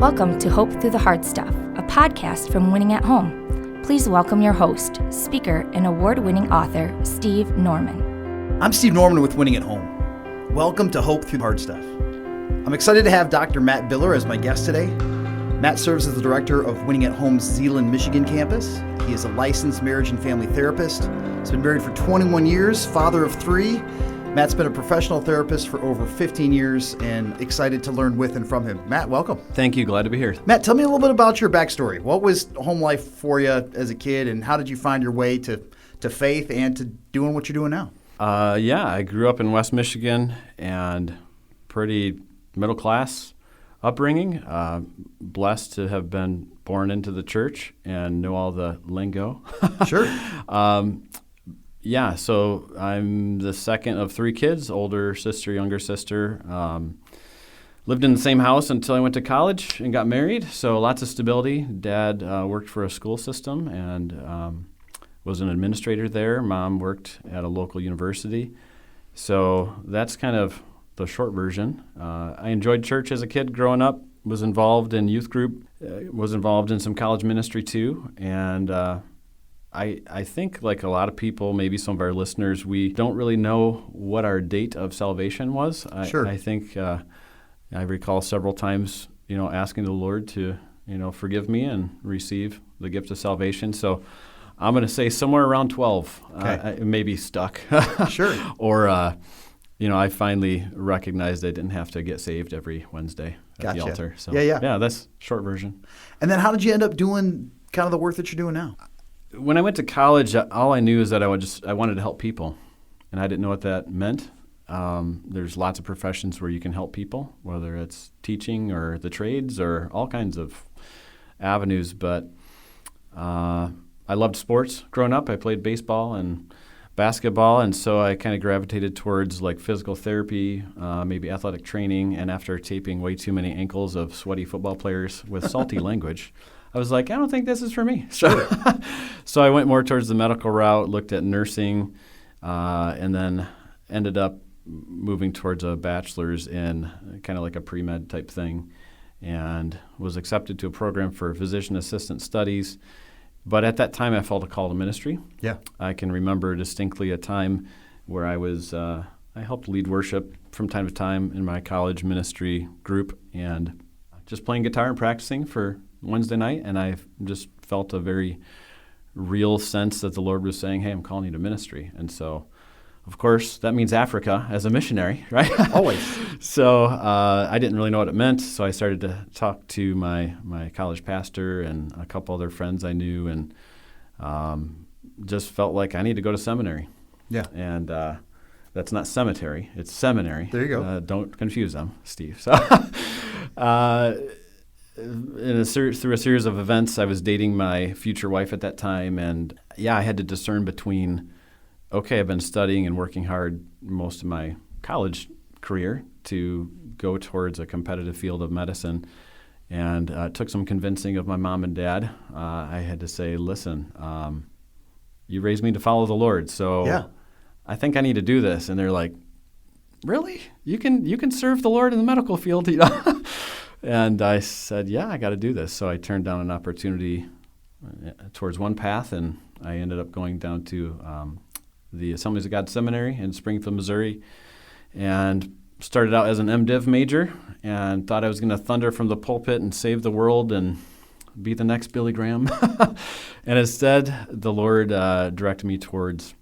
Welcome to Hope Through the Hard Stuff, a podcast from Winning at Home. Please welcome your host, speaker, and award-winning author, Steve Norman. I'm Steve Norman with Winning at Home. Welcome to Hope Through the Hard Stuff. I'm excited to have Dr. Matt Biller as my guest today. Matt serves as the director of Winning at Home's Zeeland, Michigan campus. He is a licensed marriage and family therapist. He's been married for 21 years, father of 3. Matt's been a professional therapist for over 15 years and excited to learn with and from him. Matt, welcome. Thank you. Glad to be here. Matt, tell me a little bit about your backstory. What was home life for you as a kid, and how did you find your way to faith and to doing what you're doing now? I grew up in West Michigan and pretty middle class upbringing. Blessed to have been born into the church and know all the lingo. Sure. So I'm the second of 3 kids, older sister, younger sister. Lived in the same house until I went to college and got married, so lots of stability. Dad worked for a school system and was an administrator there. Mom worked at a local university. So that's kind of the short version. I enjoyed church as a kid growing up, was involved in youth group, was involved in some college ministry too, and I think, like a lot of people, maybe some of our listeners, we don't really know what our date of salvation was. Sure. I think I recall several times, asking the Lord to, forgive me and receive the gift of salvation. So I'm going to say somewhere around 12. Okay. Maybe stuck. Sure. Or, I finally recognized I didn't have to get saved every Wednesday at the altar. So, yeah, that's short version. And then how did you end up doing kind of the work that you're doing now? When I went to college, all I knew is that I wanted to help people, and I didn't know what that meant. There's lots of professions where you can help people, whether it's teaching or the trades or all kinds of avenues. But I loved sports growing up. I played baseball and basketball, and so I kind of gravitated towards like physical therapy, maybe athletic training. And after taping way too many ankles of sweaty football players with salty language, I was like, I don't think this is for me. So I went more towards the medical route, looked at nursing, and then ended up moving towards a bachelor's in kind of like a pre-med type thing, and was accepted to a program for physician assistant studies. But at that time, I felt a call to ministry. Yeah. I can remember distinctly a time where I helped lead worship from time to time in my college ministry group, and just playing guitar and practicing for Wednesday night, and I just felt a very real sense that the Lord was saying, hey, I'm calling you to ministry. And so, of course, that means Africa as a missionary, right? Always. So I didn't really know what it meant, so I started to talk to my college pastor and a couple other friends I knew, and just felt like I need to go to seminary. Yeah. And that's not cemetery, it's seminary. There you go. Don't confuse them, Steve. So through a series of events, I was dating my future wife at that time, and I had to discern between, okay, I've been studying and working hard most of my college career to go towards a competitive field of medicine, and it took some convincing of my mom and dad. I had to say, listen, you raised me to follow the Lord, so I think I need to do this. And they're like, really? You can serve the Lord in the medical field? And I said, I got to do this. So I turned down an opportunity towards one path, and I ended up going down to the Assemblies of God Seminary in Springfield, Missouri, and started out as an MDiv major and thought I was going to thunder from the pulpit and save the world and be the next Billy Graham. And instead, the Lord directed me towards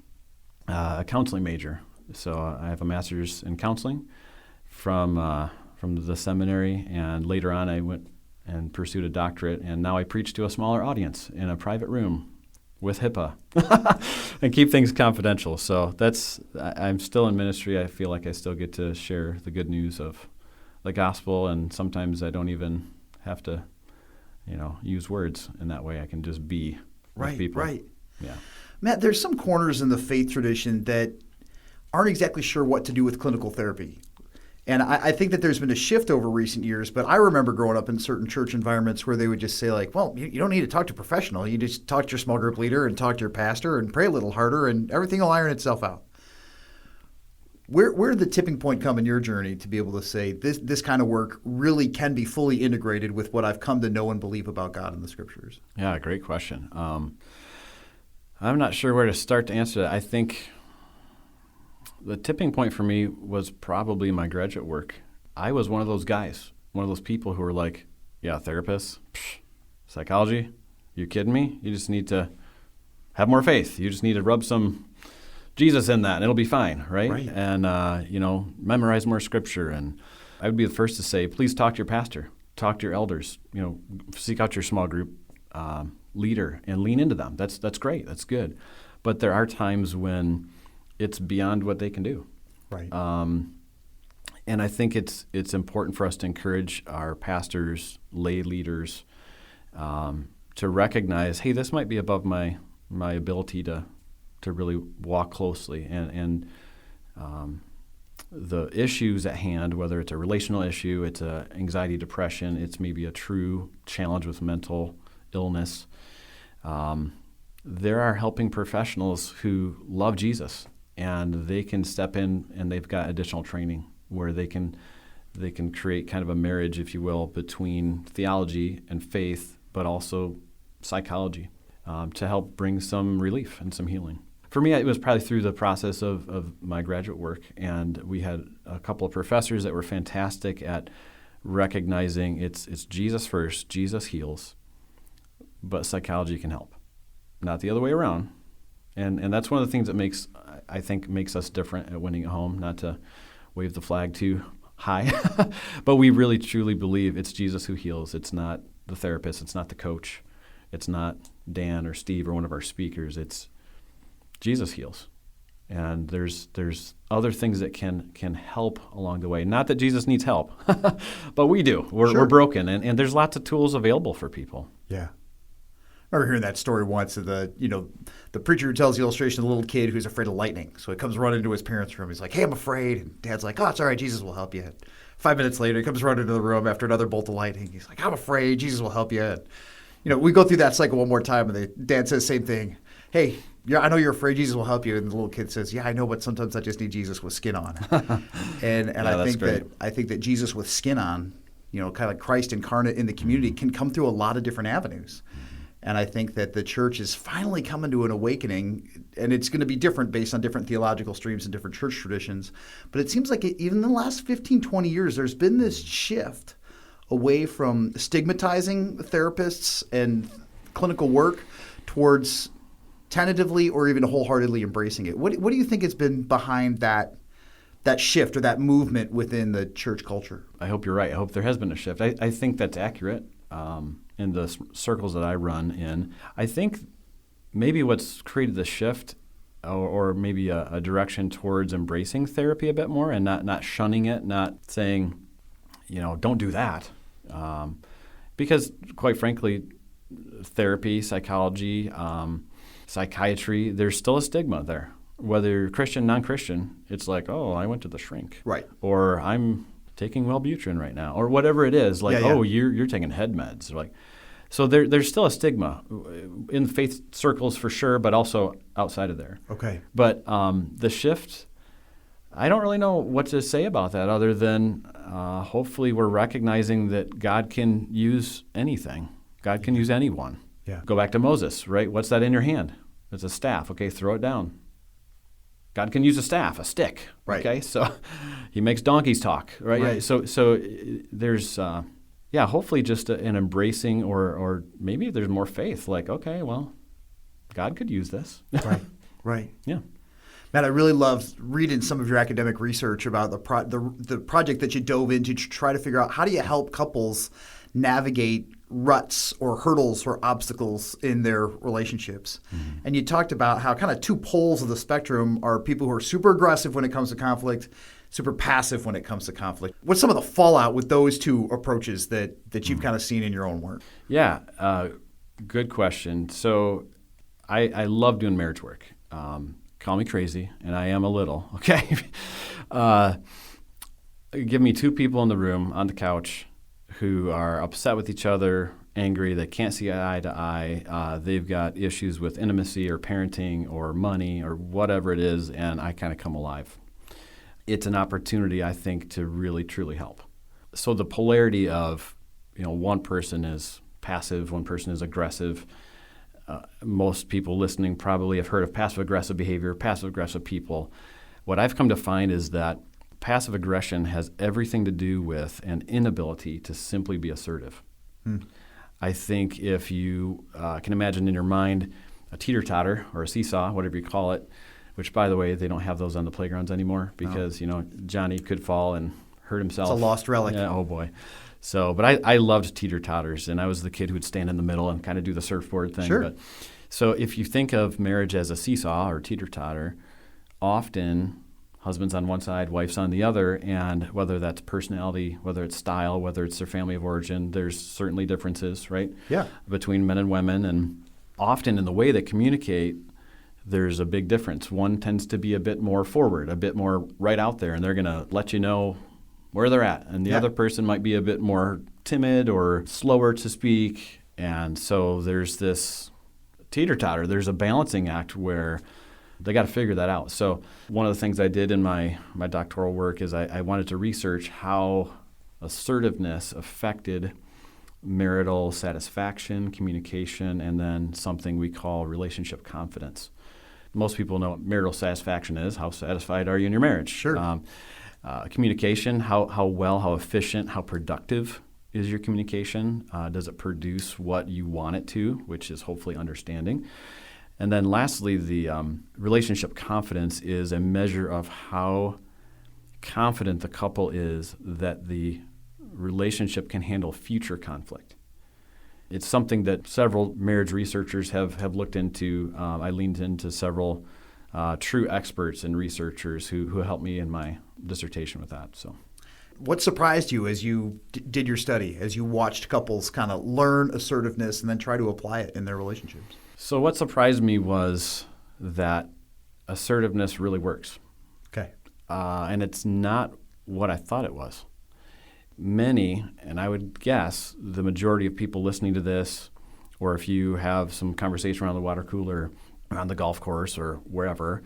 a counseling major. So I have a master's in counseling from the seminary, and later on I went and pursued a doctorate, and now I preach to a smaller audience in a private room with HIPAA and keep things confidential. So I'm still in ministry. I feel like I still get to share the good news of the gospel, and sometimes I don't even have to, use words in that way. I can just be with people. Right. Yeah. Matt, there's some corners in the faith tradition that aren't exactly sure what to do with clinical therapy. And I think that there's been a shift over recent years, but I remember growing up in certain church environments where they would just say like, well, you don't need to talk to a professional. You just talk to your small group leader and talk to your pastor and pray a little harder and everything will iron itself out. Where did the tipping point come in your journey to be able to say this kind of work really can be fully integrated with what I've come to know and believe about God in the Scriptures? Yeah, great question. I'm not sure where to start to answer that. I think the tipping point for me was probably my graduate work. I was one of those guys, one of those people who were like, yeah, therapists, psychology, you kidding me? You just need to have more faith. You just need to rub some Jesus in that and it'll be fine, right? And, memorize more scripture. And I would be the first to say, please talk to your pastor, talk to your elders, seek out your small group leader and lean into them. That's great. That's good. But there are times when it's beyond what they can do. Right. And I think it's important for us to encourage our pastors, lay leaders, to recognize, hey, this might be above my ability to really walk closely. And the issues at hand, whether it's a relational issue, it's a anxiety, depression, it's maybe a true challenge with mental illness, there are helping professionals who love Jesus, and they can step in and they've got additional training where they can create kind of a marriage, if you will, between theology and faith, but also psychology, to help bring some relief and some healing. For me, it was probably through the process of my graduate work, and we had a couple of professors that were fantastic at recognizing it's Jesus first, Jesus heals, but psychology can help, not the other way around. And that's one of the things that makes us different at Winning at Home, not to wave the flag too high, but we really truly believe it's Jesus who heals. It's not the therapist, it's not the coach, it's not Dan or Steve or one of our speakers, it's Jesus heals. And there's other things that can help along the way. Not that Jesus needs help, but we do. We're broken, and there's lots of tools available for people. Yeah. I remember hearing that story once of the preacher who tells the illustration of the little kid who's afraid of lightning. So he comes running into his parents' room. He's like, hey, I'm afraid. And Dad's like, oh, it's all right. Jesus will help you. 5 minutes later, he comes running into the room after another bolt of lightning. He's like, I'm afraid. Jesus will help you. And, we go through that cycle one more time, and Dad says the same thing. Hey, I know you're afraid. Jesus will help you. And the little kid says, yeah, I know, but sometimes I just need Jesus with skin on. and yeah, I think that Jesus with skin on, kind of like Christ incarnate in the community, can come through a lot of different avenues. And I think that the church is finally coming to an awakening, and it's going to be different based on different theological streams and different church traditions. But it seems like even in the last 15, 20 years, there's been this shift away from stigmatizing therapists and clinical work towards tentatively or even wholeheartedly embracing it. What do you think has been behind that shift or that movement within the church culture? I hope you're right. I hope there has been a shift. I think that's accurate. In the circles that I run in, I think maybe what's created the shift or maybe a direction towards embracing therapy a bit more and not shunning it, not saying, don't do that. Because quite frankly, therapy, psychology, psychiatry, there's still a stigma there. Whether you're Christian, non-Christian, it's like, oh, I went to the shrink. Right. Or I'm taking Wellbutrin right now, or whatever it is, oh, you're taking head meds, so there's still a stigma in faith circles for sure, but also outside of there. Okay. But the shift, I don't really know what to say about that other than hopefully we're recognizing that God can use anything. God can use anyone. Yeah. Go back to Moses, right? What's that in your hand? It's a staff. Okay, throw it down. God can use a staff, a stick. Right. Okay, so he makes donkeys talk, right? Right. So there's, hopefully just an embracing or maybe there's more faith. Like, okay, well, God could use this. Right. Yeah. Matt, I really loved reading some of your academic research about the project that you dove into to try to figure out how do you help couples navigate ruts or hurdles or obstacles in their relationships. Mm-hmm. And you talked about how kind of two poles of the spectrum are people who are super aggressive when it comes to conflict, super passive when it comes to conflict. What's some of the fallout with those two approaches that you've kind of seen in your own work? Yeah, good question. So I love doing marriage work. Call me crazy, and I am a little, okay? Give me two people in the room on the couch who are upset with each other, angry, they can't see eye to eye, they've got issues with intimacy or parenting or money or whatever it is, and I kind of come alive. it's an opportunity, I think, to really, truly help. So the polarity of, one person is passive, one person is aggressive. Most people listening probably have heard of passive-aggressive behavior, passive-aggressive people. What I've come to find is that passive aggression has everything to do with an inability to simply be assertive. I think if you can imagine in your mind a teeter-totter or a seesaw, whatever you call it, which, by the way, they don't have those on the playgrounds anymore because, Johnny could fall and hurt himself. It's a lost relic. Yeah, oh, boy. So, but I loved teeter-totters, and I was the kid who would stand in the middle and kind of do the surfboard thing. Sure. But, so if you think of marriage as a seesaw or teeter-totter, often husband's on one side, wife's on the other, and whether that's personality, whether it's style, whether it's their family of origin, there's certainly differences, right? Yeah. Between men and women, and often in the way they communicate, there's a big difference. One tends to be a bit more forward, a bit more right out there, and they're going to let you know where they're at. And the other person might be a bit more timid or slower to speak. And so there's this teeter-totter. There's a balancing act where they got to figure that out. So one of the things I did in my doctoral work is I wanted to research how assertiveness affected marital satisfaction, communication, and then something we call relationship confidence. Most people know what marital satisfaction is. How satisfied are you in your marriage? Sure. Communication, how well, how efficient, how productive is your communication? Does it produce what you want it to, which is hopefully understanding? And then lastly, the relationship confidence is a measure of how confident the couple is that the relationship can handle future conflict. It's something that several marriage researchers have looked into. I leaned into several true experts and researchers who helped me in my dissertation with that. So, what surprised you as you did your study, as you watched couples kind of learn assertiveness and then try to apply it in their relationships? So what surprised me was that assertiveness really works. Okay. And it's not what I thought it was. Many, and I would guess the majority of people listening to this, or if you have some conversation around the water cooler, on the golf course or wherever,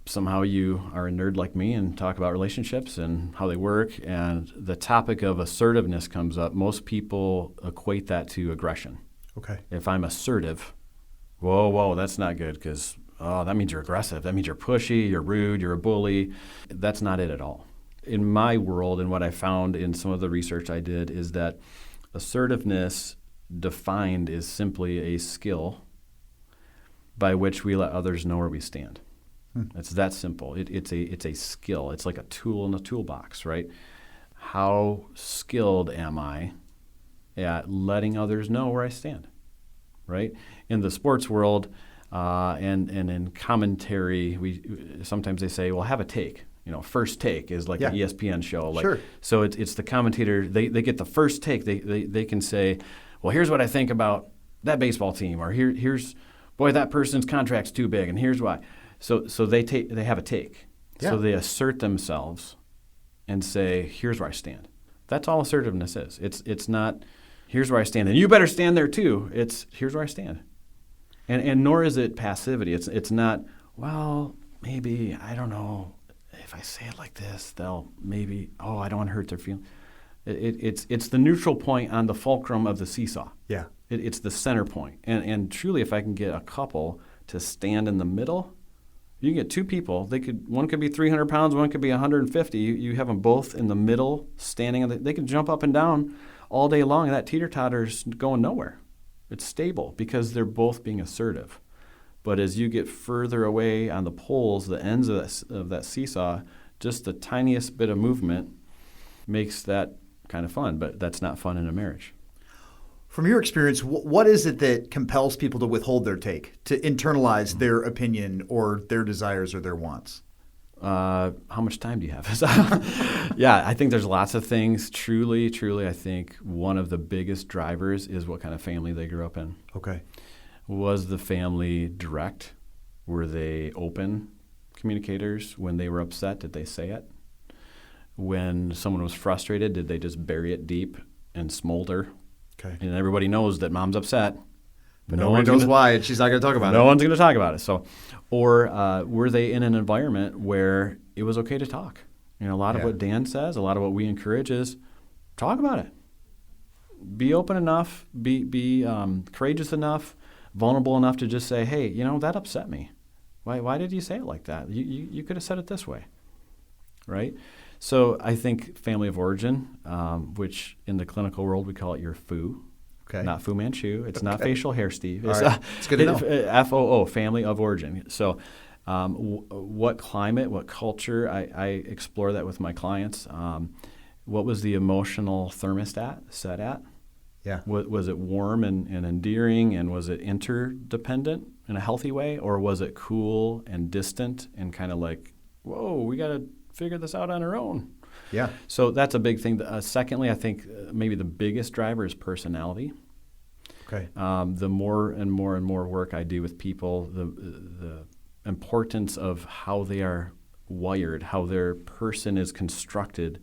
somehow you are a nerd like me and talk about relationships and how they work, and the topic of assertiveness comes up. Most people equate that to aggression. Okay. If I'm assertive, whoa, that's not good because, that means you're aggressive. That means you're pushy, you're rude, you're a bully. That's not it at all. In my world, and what I found in some of the research I did, is that assertiveness defined is simply a skill by which we let others know where we stand. It's that simple. It's a skill. It's like a tool in a toolbox, right? How skilled am I at letting others know where I stand, right? In the sports world and in commentary, sometimes they say, well, have a take. First take is like an ESPN show. Sure. So it's the commentator. They get the first take. They can say, well, here's what I think about that baseball team, or here's, boy, that person's contract's too big, and here's why. So they have a take. Yeah. So they assert themselves and say, here's where I stand. That's all assertiveness is. It's not, here's where I stand, and you better stand there too. It's, here's where I stand. And nor is it passivity. It's not, well, maybe, I don't know, if I say it like this, they'll maybe, I don't want to hurt their feelings. It's the neutral point on the fulcrum of the seesaw. Yeah. It's the center point. And truly, if I can get a couple to stand in the middle, you can get two people. One could be 300 pounds, one could be 150. You have them both in the middle, standing. They can jump up and down all day long, and that teeter-totter's going nowhere. It's stable because they're both being assertive. But as you get further away on the poles, the ends of that seesaw, just the tiniest bit of movement makes that kind of fun. But that's not fun in a marriage. From your experience, what is it that compels people to withhold their take, to internalize their opinion or their desires or their wants? How much time do you have? Yeah, I think there's lots of things. Truly, I think one of the biggest drivers is what kind of family they grew up in. Okay. Was the family direct? Were they open communicators? When they were upset, did they say it? When someone was frustrated, did they just bury it deep and smolder? Okay. And everybody knows that mom's upset. But no one knows why, and she's not going to talk about it. No one's going to talk about it. So, or were they in an environment where it was okay to talk? A lot of what Dan says, a lot of what we encourage is talk about it. Be open enough, be courageous enough, vulnerable enough to just say, hey, that upset me. Why did you say it like that? You could have said it this way, right? So I think family of origin, which in the clinical world we call it your FOO, not Fu Manchu. It's not facial hair, Steve. It's, it's good to know. FOO, family of origin. So what climate, what culture, I explore that with my clients. What was the emotional thermostat set at? Yeah. Was it warm and endearing, and was it interdependent in a healthy way, or was it cool and distant and kind of like, whoa, we got to figure this out on our own? Yeah. So that's a big thing. Secondly, I think maybe the biggest driver is personality. Okay. The more and more and more work I do with people, the importance of how they are wired, how their person is constructed,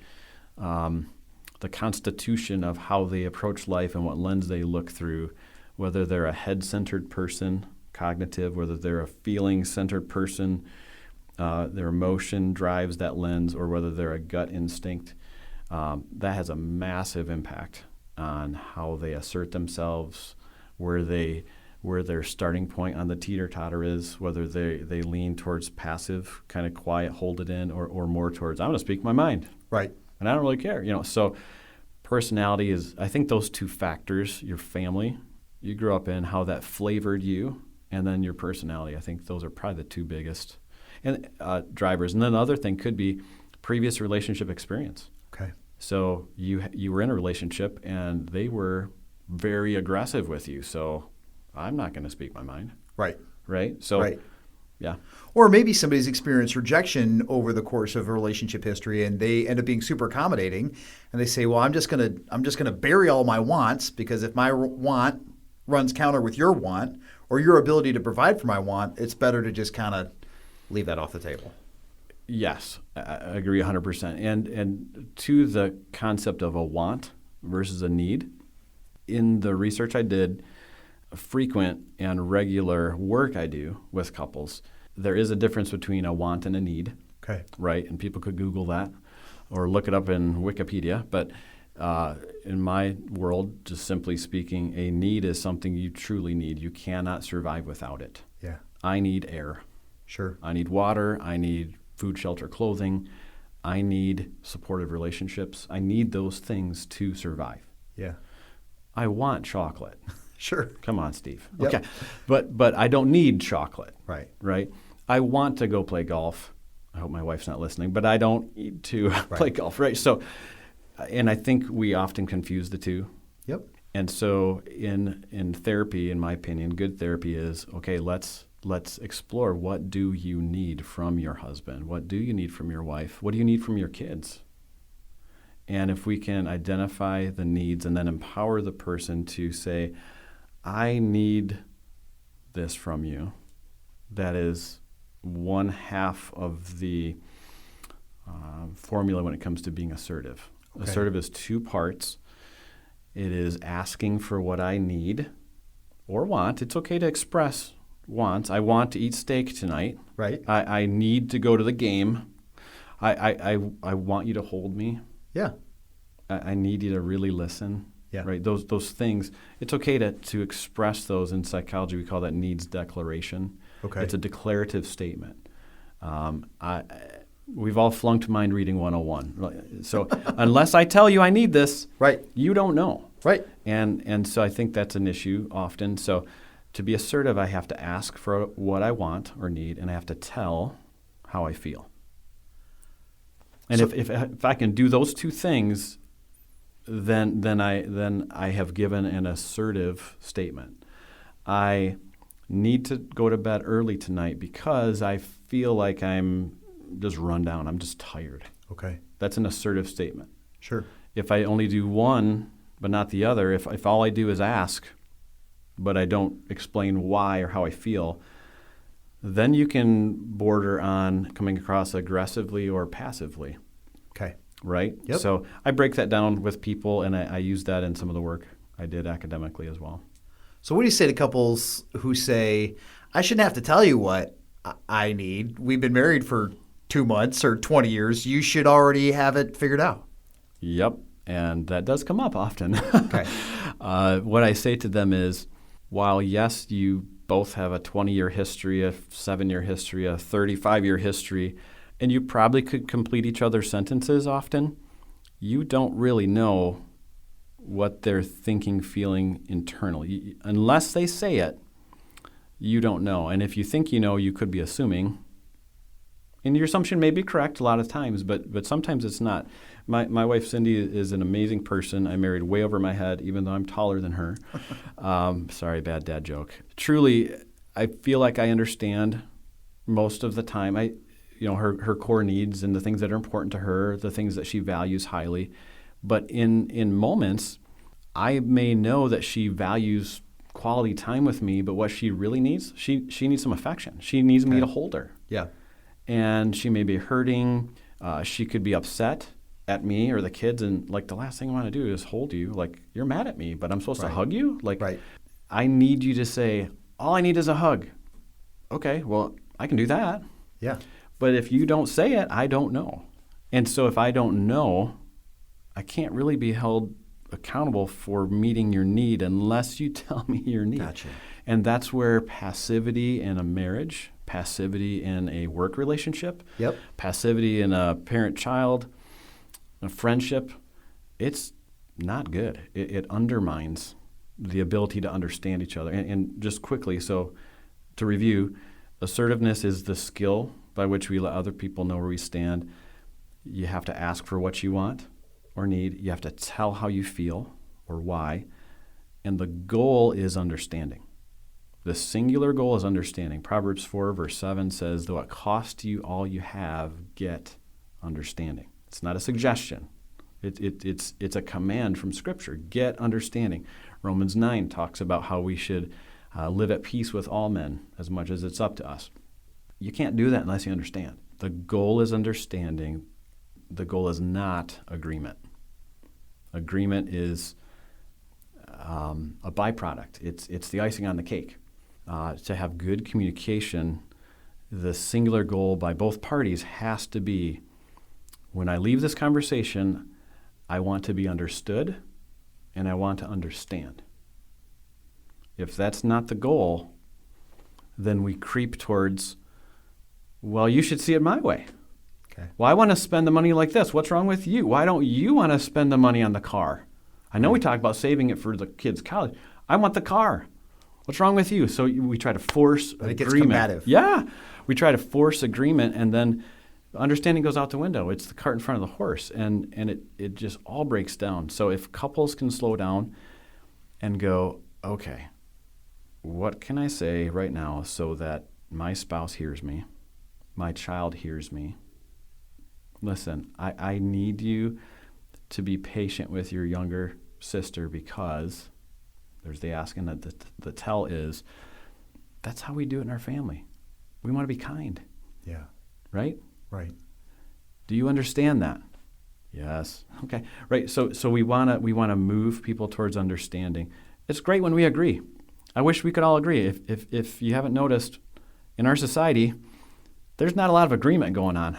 the constitution of how they approach life and what lens they look through, whether they're a head-centered person, cognitive, whether they're a feeling-centered person, their emotion drives that lens, or whether they're a gut instinct, that has a massive impact on how they assert themselves, where their starting point on the teeter-totter is, whether they lean towards passive, kind of quiet, hold it in, or more towards, I'm going to speak my mind. Right. And I don't really care. So personality is, I think those two factors, your family you grew up in, how that flavored you, and then your personality, I think those are probably the two biggest and drivers. And then the other thing could be previous relationship experience. Okay. So you were in a relationship and they were very aggressive with you. So I'm not going to speak my mind. Right. Right. So, right. Yeah. Or maybe somebody's experienced rejection over the course of a relationship history, and they end up being super accommodating, and they say, "Well, I'm just gonna bury all my wants, because if my want runs counter with your want or your ability to provide for my want, it's better to just kind of leave that off the table." Yes, I agree 100%. And to the concept of a want versus a need, in the research I did, frequent and regular work I do with couples, there is a difference between a want and a need. Okay. Right? And people could Google that or look it up in Wikipedia. But in my world, just simply speaking, a need is something you truly need. You cannot survive without it. Yeah. I need air. Sure. I need water. I need food, shelter, clothing. I need supportive relationships. I need those things to survive. Yeah. I want chocolate. Sure. Come on, Steve. Yep. Okay. But I don't need chocolate. Right. Right? I want to go play golf. I hope my wife's not listening, but I don't need to play golf, right? So, and I think we often confuse the two. Yep. And so in therapy, in my opinion, good therapy is, okay, let's explore, what do you need from your husband? What do you need from your wife? What do you need from your kids? And if we can identify the needs and then empower the person to say, I need this from you, that is one half of the formula when it comes to being assertive. Okay. Assertive is two parts. It is asking for what I need or want. It's okay to express wants. I want to eat steak tonight. Right. I need to go to the game. I want you to hold me. Yeah. I need you to really listen. Yeah. Right. Those things. It's okay to express those. In psychology, we call that needs declaration. Okay. It's a declarative statement. We've all flunked Mind Reading 101. So unless I tell you I need this, right, you don't know. Right. And so I think that's an issue often. So to be assertive, I have to ask for what I want or need, and I have to tell how I feel. And so, if I can do those two things, then I have given an assertive statement. I need to go to bed early tonight because I feel like I'm just run down. I'm just tired. Okay. That's an assertive statement. Sure. If I only do one but not the other, if all I do is ask, but I don't explain why or how I feel, then you can border on coming across aggressively or passively. Okay. Right? Yep. So I break that down with people, and I use that in some of the work I did academically as well. So what do you say to couples who say, I shouldn't have to tell you what I need. We've been married for 2 months or 20 years, you should already have it figured out. Yep. And that does come up often. Okay. What I say to them is, while yes, you both have a 20-year history, a 7-year history, a 35-year history, and you probably could complete each other's sentences often, you don't really know what they're thinking, feeling internally. Unless they say it, you don't know. And if you think you know, you could be assuming. And your assumption may be correct a lot of times, but sometimes it's not. My wife, Cindy, is an amazing person. I married way over my head, even though I'm taller than her. Sorry, bad dad joke. Truly, I feel like I understand most of the time. Her core needs and the things that are important to her, the things that she values highly. But in moments, I may know that she values quality time with me, but what she really needs, she needs some affection. She needs me to hold her. Yeah. And she may be hurting. She could be upset at me or the kids, and like the last thing I want to do is hold you. Like, you're mad at me, but I'm supposed to hug you? Like, I need you to say, all I need is a hug. Okay, well, I can do that. Yeah. But if you don't say it, I don't know. And so if I don't know, I can't really be held accountable for meeting your need unless you tell me your need. Gotcha. And that's where passivity in a marriage, passivity in a work relationship, passivity in a parent-child, a friendship, it's not good. It undermines the ability to understand each other. And just quickly, so to review, assertiveness is the skill by which we let other people know where we stand. You have to ask for what you want or need. You have to tell how you feel or why. And the goal is understanding. The singular goal is understanding. Proverbs 4, verse 7 says, though it cost you all you have, get understanding. It's not a suggestion. It's a command from Scripture. Get understanding. Romans 9 talks about how we should live at peace with all men as much as it's up to us. You can't do that unless you understand. The goal is understanding. The goal is not agreement. Agreement is a byproduct. It's the icing on the cake. To have good communication, the singular goal by both parties has to be, when I leave this conversation, I want to be understood and I want to understand. If that's not the goal, then we creep towards, well, you should see it my way. Okay. Well, I want to spend the money like this. What's wrong with you? Why don't you want to spend the money on the car? I know we talk about saving it for the kids' college. I want the car. What's wrong with you? So we try to force agreement. It gets combative. Yeah. We try to force agreement, and then understanding goes out the window. It's the cart in front of the horse, and it just all breaks down. So if couples can slow down and go, okay, what can I say right now so that my spouse hears me, my child hears me? Listen, I need you to be patient with your younger sister, because there's the ask, and the tell is, that's how we do it in our family. We want to be kind. Yeah. Right? Right. Do you understand that? Yes. Okay. Right. So we want to move people towards understanding. It's great when we agree. I wish we could all agree. If you haven't noticed, in our society, there's not a lot of agreement going on.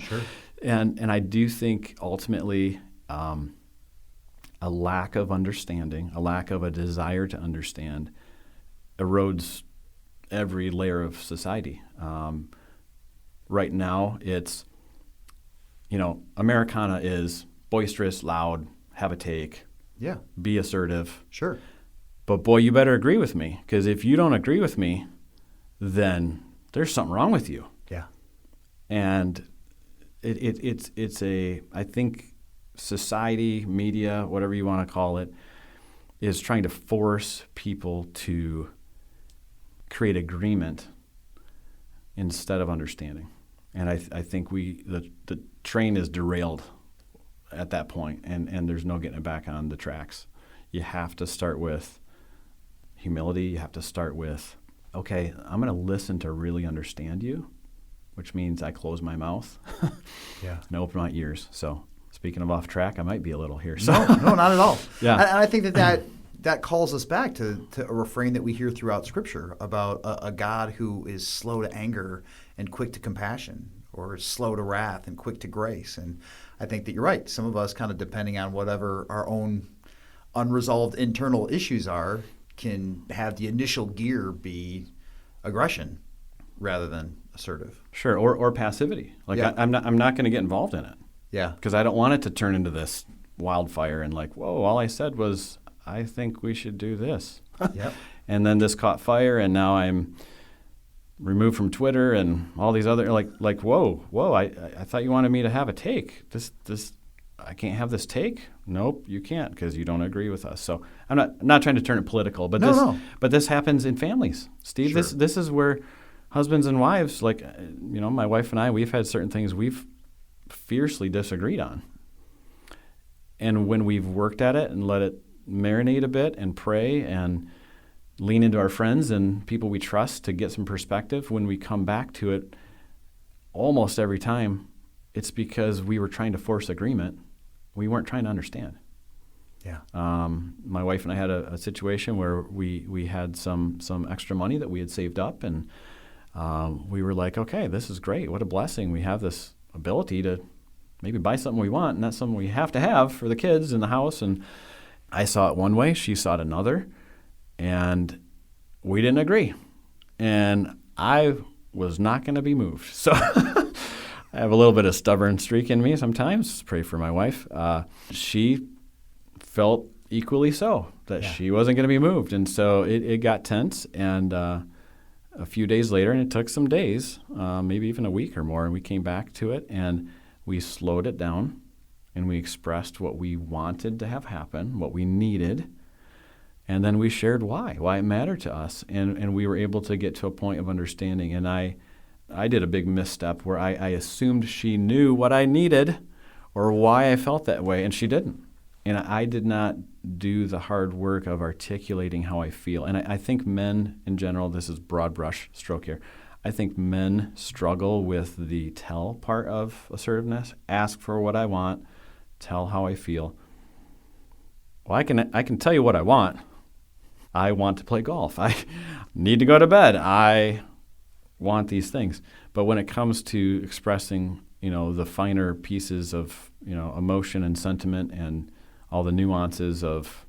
Sure. And I do think ultimately a lack of understanding, a lack of a desire to understand, erodes every layer of society. Right now, it's, Americana is boisterous, loud, have a take, be assertive. Sure. But boy, you better agree with me, because if you don't agree with me, then there's something wrong with you. Yeah. And I think society, media, whatever you want to call it, is trying to force people to create agreement instead of understanding. And I think the train is derailed at that point, and there's no getting it back on the tracks. You have to start with humility. You have to start with, okay, I'm going to listen to really understand you, which means I close my mouth and open my ears. So speaking of off track, I might be a little here. So. No, not at all. Yeah. And I think that calls us back to a refrain that we hear throughout Scripture about a God who is slow to anger and quick to compassion, or slow to wrath and quick to grace. And I think that you're right. Some of us, kind of depending on whatever our own unresolved internal issues are, can have the initial gear be aggression rather than assertive. Sure, or passivity. Like I'm not going to get involved in it. Yeah. Because I don't want it to turn into this wildfire and like, whoa, all I said was, I think we should do this. Yep. And then this caught fire, and now I'm removed from Twitter and all these other whoa, I thought you wanted me to have a take. This I can't have this take. Nope, you can't because you don't agree with us. So I'm not trying to turn it political, but this happens in families, Steve. Sure. This is where husbands and wives, my wife and I, we've had certain things we've fiercely disagreed on, and when we've worked at it and let it marinate a bit and pray and lean into our friends and people we trust to get some perspective, when we come back to it, almost every time, it's because we were trying to force agreement. We weren't trying to understand. Yeah. My wife and I had a situation where we had some extra money that we had saved up, and we were like, okay, this is great. What a blessing. We have this ability to maybe buy something we want, and that's something we have to have for the kids in the house. And I saw it one way, she saw it another, and we didn't agree. And I was not going to be moved. So I have a little bit of stubborn streak in me sometimes. Pray for my wife. She felt equally so, that she wasn't going to be moved. And so it got tense. And a few days later, and it took some days, maybe even a week or more, and we came back to it, and we slowed it down, and we expressed what we wanted to have happen, what we needed, and then we shared why it mattered to us, and we were able to get to a point of understanding. And I did a big misstep where I assumed she knew what I needed or why I felt that way, and she didn't. And I did not do the hard work of articulating how I feel. And I think men in general, this is broad brush stroke here, I think men struggle with the tell part of assertiveness. Ask for what I want, tell how I feel. Well, I can tell you what I want. I want to play golf. I need to go to bed. I want these things. But when it comes to expressing, the finer pieces of, emotion and sentiment and all the nuances of,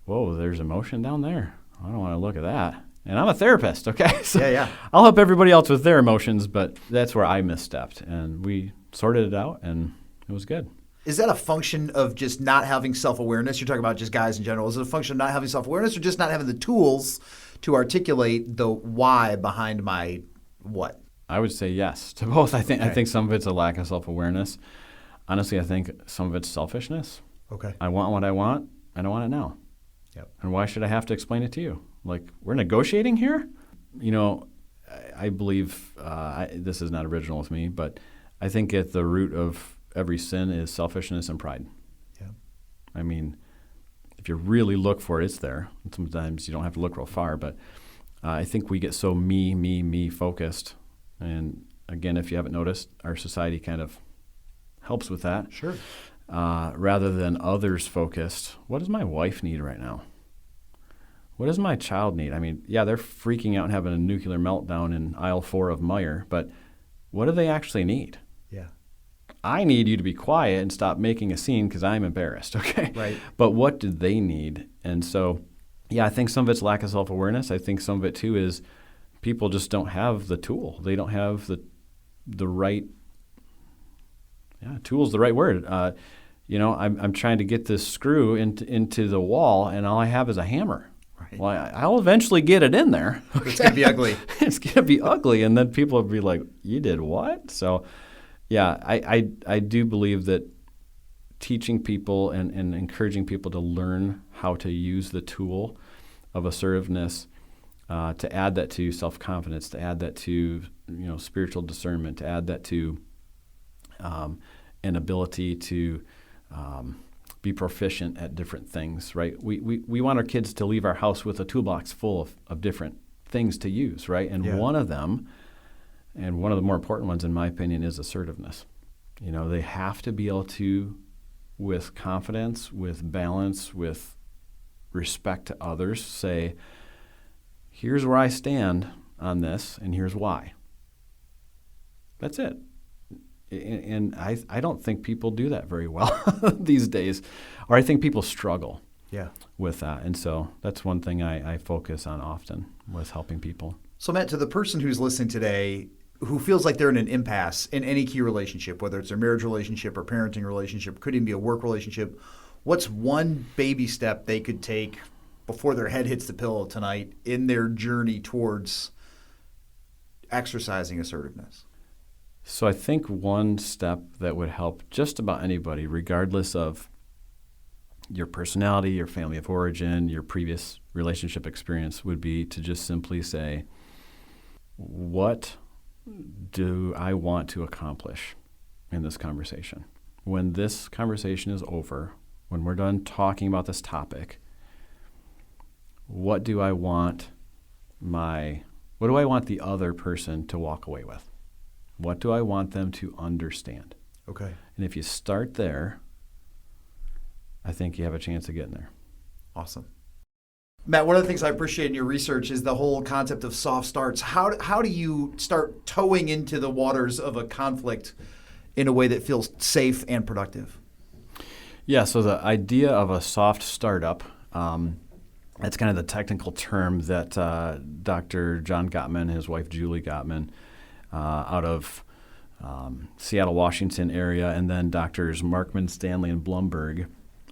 whoa, there's emotion down there. I don't want to look at that. And I'm a therapist, okay? So yeah. I'll help everybody else with their emotions, but that's where I misstepped. And we sorted it out, and it was good. Is that a function of just not having self-awareness? You're talking about just guys in general. Is it a function of not having self-awareness or just not having the tools to articulate the why behind my what? I would say yes to both. I think some of it's a lack of self-awareness. Honestly, I think some of it's selfishness. Okay. I want what I want, and I want it now. Yep. And why should I have to explain it to you? Like, we're negotiating here? I believe, this is not original with me, but I think at the root of every sin is selfishness and pride. Yeah. I mean, if you really look for it, it's there. Sometimes you don't have to look real far, but I think we get so me focused. And again, if you haven't noticed, our society kind of helps with that. Sure. Rather than others focused. What does my wife need right now? What does my child need? I mean, yeah, they're freaking out and having a nuclear meltdown in aisle 4 of Meijer, but what do they actually need? Yeah. I need you to be quiet and stop making a scene because I'm embarrassed, okay? Right. But what do they need? And so, I think some of it's lack of self-awareness. I think some of it, too, is people just don't have the tool. They don't have the right tool's the right word. I'm trying to get this screw into the wall, and all I have is a hammer. Right. Well, I'll eventually get it in there. Okay? It's going to be ugly. It's going to be ugly, and then people will be like, you did what? So, I do believe that teaching people and encouraging people to learn how to use the tool of assertiveness, to add that to self-confidence, to add that to spiritual discernment, to add that to an ability to be proficient at different things, right? We want our kids to leave our house with a toolbox full of different things to use, right? And one of them, and one of the more important ones in my opinion, is assertiveness. They have to be able to, with confidence, with balance, with respect to others, say, here's where I stand on this, and here's why. That's it. And I don't think people do that very well these days, or I think people struggle with that. And so that's one thing I focus on often, was helping people. So Matt, to the person who's listening today who feels like they're in an impasse in any key relationship, whether it's a marriage relationship or parenting relationship, could even be a work relationship, what's one baby step they could take before their head hits the pillow tonight in their journey towards exercising assertiveness? So I think one step that would help just about anybody, regardless of your personality, your family of origin, your previous relationship experience, would be to just simply say, what do I want to accomplish in this conversation? When this conversation is over, when we're done talking about this topic, what do I want the other person to walk away with? What do I want them to understand? Okay. And if you start there, I think you have a chance of getting there. Awesome. Matt, one of the things I appreciate in your research is the whole concept of soft starts. How do you start towing into the waters of a conflict in a way that feels safe and productive? Yeah, so the idea of a soft startup, that's kind of the technical term that Dr. John Gottman and his wife Julie Gottman out of Seattle, Washington area, and then Drs. Markman, Stanley, and Blumberg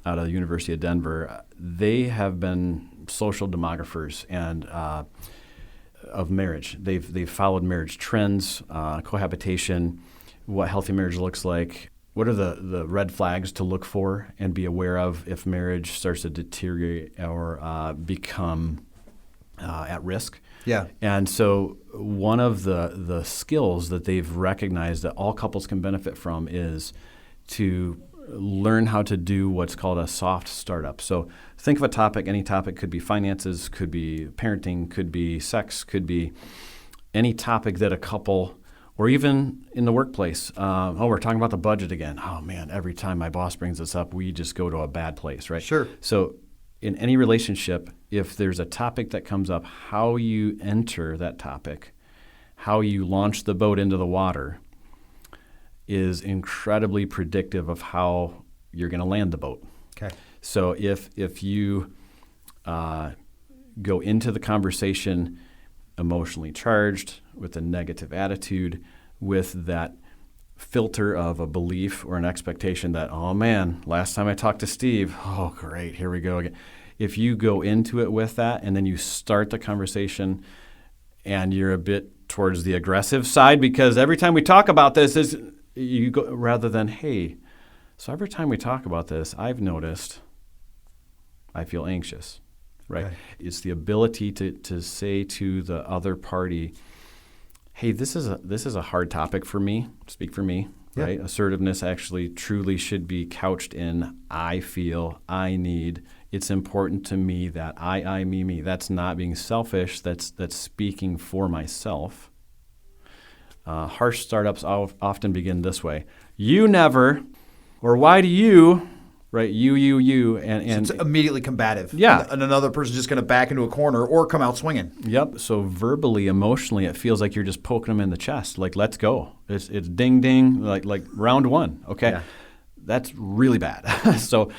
out of the University of Denver, they have been social demographers and of marriage. They've followed marriage trends, cohabitation, what healthy marriage looks like. What are the red flags to look for and be aware of if marriage starts to deteriorate or become at risk? Yeah. And so one of the skills that they've recognized that all couples can benefit from is to learn how to do what's called a soft startup. So think of a topic. Any topic could be finances, could be parenting, could be sex, could be any topic that a couple, or even in the workplace, we're talking about the budget again. Oh man, every time my boss brings this up, we just go to a bad place, right? Sure. So in any relationship, if there's a topic that comes up, how you enter that topic, how you launch the boat into the water is incredibly predictive of how you're going to land the boat. Okay. So if you go into the conversation emotionally charged, with a negative attitude, with that filter of a belief or an expectation that, oh man, last time I talked to Steve, oh great, here we go again. If you go into it with that and then you start the conversation and you're a bit towards the aggressive side, because every time we talk about this, you go rather than, hey, so every time we talk about this, I've noticed I feel anxious, right? Okay. It's the ability to say to the other party, hey, this is a hard topic for me, speak for me, yeah. Right? Assertiveness actually truly should be couched in I feel, I need. It's important to me that I, me. That's not being selfish. That's speaking for myself. Harsh startups often begin this way. You never, or why do you, right? You. And so it's immediately combative. Yeah. And another person's just going to back into a corner or come out swinging. Yep. So verbally, emotionally, it feels like you're just poking them in the chest. Like, let's go. It's ding, ding, like round one. Okay. Yeah. That's really bad. So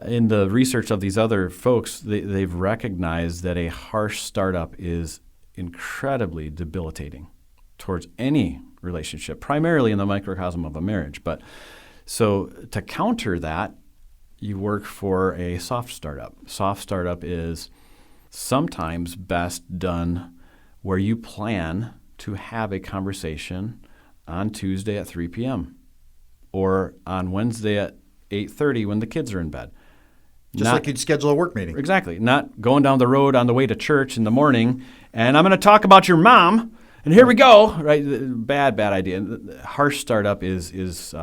in the research of these other folks, they've recognized that a harsh startup is incredibly debilitating towards any relationship, primarily in the microcosm of a marriage. But so to counter that, you work for a soft startup. Soft startup is sometimes best done where you plan to have a conversation on Tuesday at 3 p.m. or on Wednesday at 8:30 when the kids are in bed. Just like you'd schedule a work meeting. Exactly. Not going down the road on the way to church in the morning, and I'm going to talk about your mom, and here we go. Right? Bad idea. Harsh startup is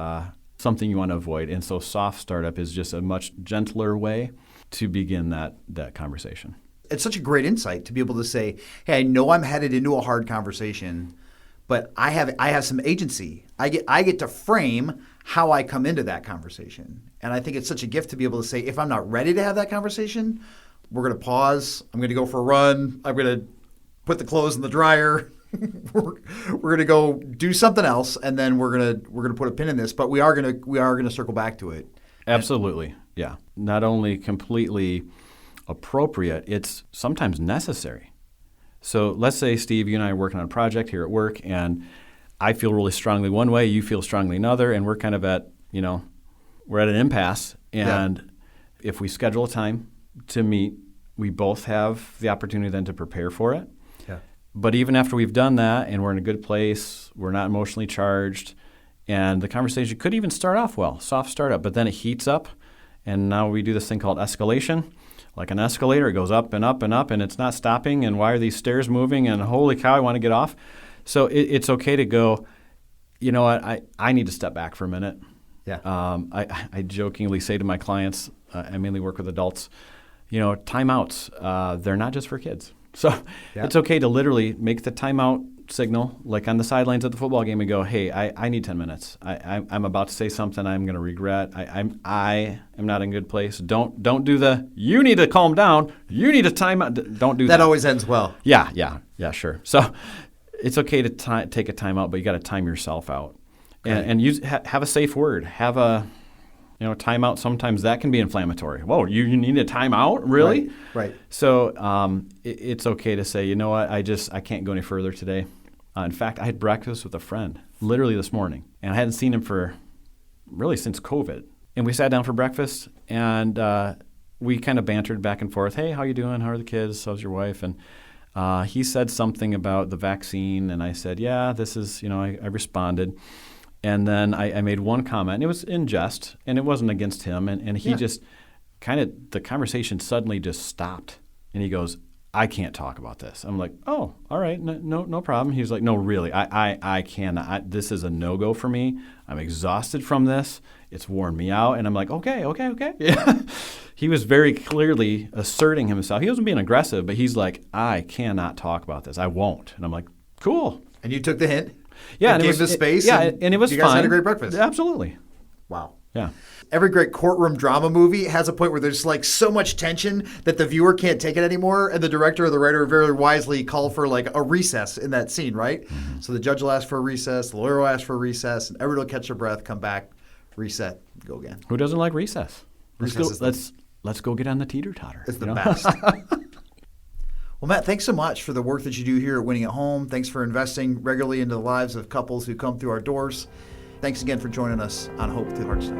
something you want to avoid, and so soft startup is just a much gentler way to begin that conversation. It's such a great insight to be able to say, hey, I know I'm headed into a hard conversation, but I have some agency. I get to frame how I come into that conversation. And I think it's such a gift to be able to say, if I'm not ready to have that conversation, we're going to pause. I'm going to go for a run. I'm going to put the clothes in the dryer. we're going to go do something else, and then we're going to put a pin in this. But we are going to circle back to it. Absolutely, yeah. Not only completely appropriate, it's sometimes necessary. So let's say, Steve, you and I are working on a project here at work, and I feel really strongly one way, you feel strongly another, and we're kind of at, we're at an impasse. And if we schedule a time to meet, we both have the opportunity then to prepare for it. Yeah. But even after we've done that and we're in a good place, we're not emotionally charged, and the conversation could even start off well, soft startup, but then it heats up, and now we do this thing called escalation. Like an escalator, it goes up and up and up, and it's not stopping, and why are these stairs moving, and holy cow, I want to get off. So it's okay to go, you know what, I need to step back for a minute. Yeah. I jokingly say to my clients, I mainly work with adults, timeouts, they're not just for kids. So It's okay to literally make the timeout signal, like on the sidelines at the football game, and go, hey, I need 10 minutes. I'm about to say something I'm going to regret. I am not in a good place. Don't do you need to calm down. You need a timeout. Don't do that. That always ends well. Yeah, sure. So it's okay to take a timeout, but you got to time yourself out. And have a safe word. Have a timeout. Sometimes that can be inflammatory. Whoa, you need a timeout? Really? Right. So it's okay to say, you know what, I can't go any further today. In fact, I had breakfast with a friend literally this morning, and I hadn't seen him for really since COVID. And we sat down for breakfast, and we kind of bantered back and forth. Hey, how you doing? How are the kids? How's your wife? And he said something about the vaccine, and I said, yeah, this is, I responded. And then I made one comment, and it was in jest, and it wasn't against him. And he just kind of, the conversation suddenly just stopped. And he goes, I can't talk about this. I'm like, oh, all right, no problem. He was like, no, really, I cannot. This is a no-go for me. I'm exhausted from this. It's worn me out. And I'm like, okay. Yeah. He was very clearly asserting himself. He wasn't being aggressive, but he's like, I cannot talk about this. I won't. And I'm like, cool. And you took the hint? Yeah, and gave the space. And it was fun. You guys had a great breakfast. Absolutely. Wow. Yeah. Every great courtroom drama movie has a point where there's like so much tension that the viewer can't take it anymore, and the director or the writer very wisely call for like a recess in that scene, right? Mm-hmm. So the judge will ask for a recess, the lawyer will ask for a recess, and everybody will catch their breath, come back, reset, go again. Who doesn't like recess? Let's go get on the teeter-totter. It's the best. Well, Matt, thanks so much for the work that you do here at Winning at Home. Thanks for investing regularly into the lives of couples who come through our doors. Thanks again for joining us on Hope Through the Hard Stuff.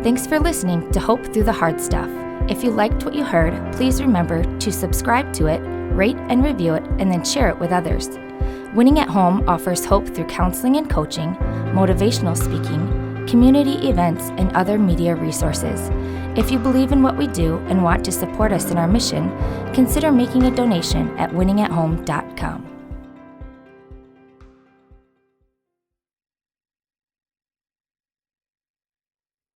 Thanks for listening to Hope Through the Hard Stuff. If you liked what you heard, please remember to subscribe to it, rate and review it, and then share it with others. Winning at Home offers hope through counseling and coaching, motivational speaking, community events, and other media resources. If you believe in what we do and want to support us in our mission, consider making a donation at winningathome.com.